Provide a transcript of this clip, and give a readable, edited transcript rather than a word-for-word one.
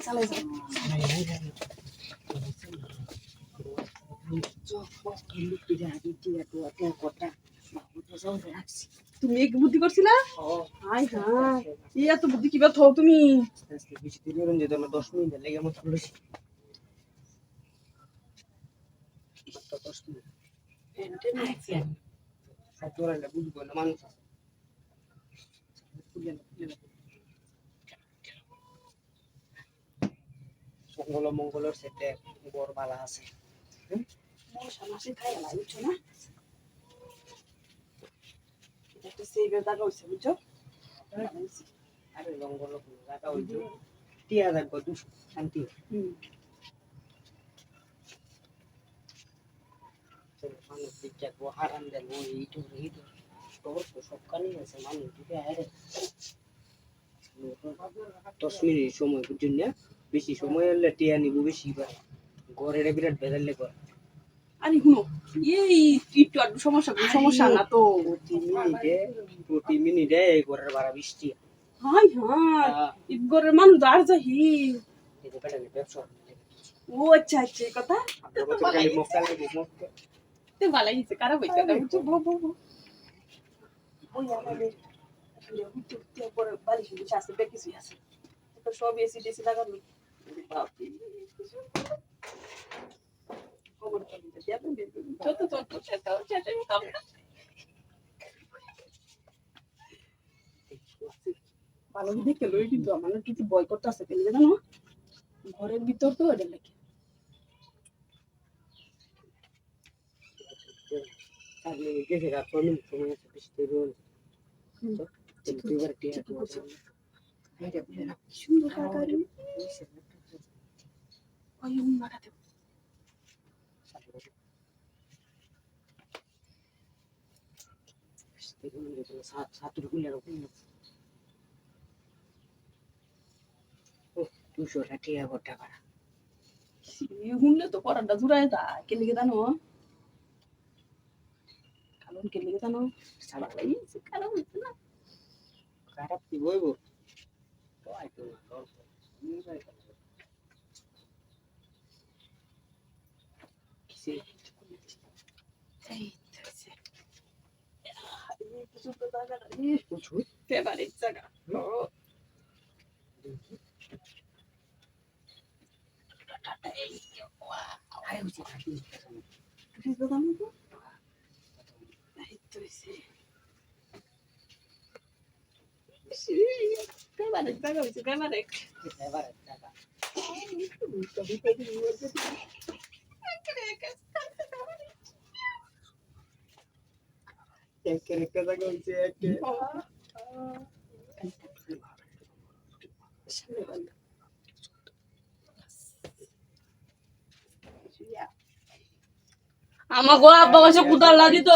চালাই যাও তুমি এক বুদ্ধি করছিলা হাই হাই এই এত বুদ্ধি কিবা থাও তুমি বেশি দেরি হলো যেতে না 10 মিনিট লেগে মত লইছি মাত্র 10 মিনিট সব তোরালে বুঝবো না মানুষ মঙ্গল মঙ্গলের সেটে বড় বালা আছে মশা মাসি খাই না বুঝছো না একটা সেভের দাগা হইছে বুঝছো আরে মঙ্গল জায়গা হইতো টিয়া থাকবো দুশো শান্তি মানুষ দিকে হারান দেন এইটু এইটু তোর তো সব কানি আছে মানুষ দিকে আরে 10 মিনিট সময় বুঝছেন না বেশি সময় হলে টিয়া নিব বেশি বার ঘরের বিরাট বেজালে কর আরে শুনো এই একটু আর সমস্যা না তো প্রতি মিনিটে এই ঘরের ভাড়া 20 টিয়া হাই হাই ইগরের মানুষ তো আর যাহি এই যে পেটালে ব্যবসা ও আচ্ছা আচ্ছা এই কথা আপনার মতো খালি মক্কালে মক্কা তে ভালো হইছে কারা হইছে না বুঝছো বো বো বো ওই আমাদের আসলে হুটে হুটে পরে বাড়ি শুধু আছে বেকিসই আছে তো সব এসি টেসি লাগানো বাপ খবর তো দিতে যাবেন যত যত চেষ্টা কাম ভালো দেখে লই কিন্তু আমার কিছু ভয় করতে আছে কেন জানো ঘরের ভিতর তো এটা লাগে আপনি গেছে রাত পর্যন্ত সময় আছে বেশি দেরি হল দুইবার টিয়া সুন্দর কাকারি ওই মারাতে সাতুর গুলের দুশো টিয়া গোটা ভাড়া শুনলে তো পরানটা জুড়ায় তা কে লিখে জানো কারণ কে লিখে জানো সারা লাগি কারণ হচ্ছে না খারাপ কি বইবো তো আইতো কিসে এই তাইছে এই কিছু তো জায়গা এই কিছু ফেভারিট জায়গা এই আরে বুঝি থাকি তুই তো জানো তো এই তাইছে ফেভারিট জায়গা হচ্ছে ফেভারিট এবারে টাকা একের একটা জায়গা হইছে একে আমাগো আব্বা কাছে কুদাল লাগি তো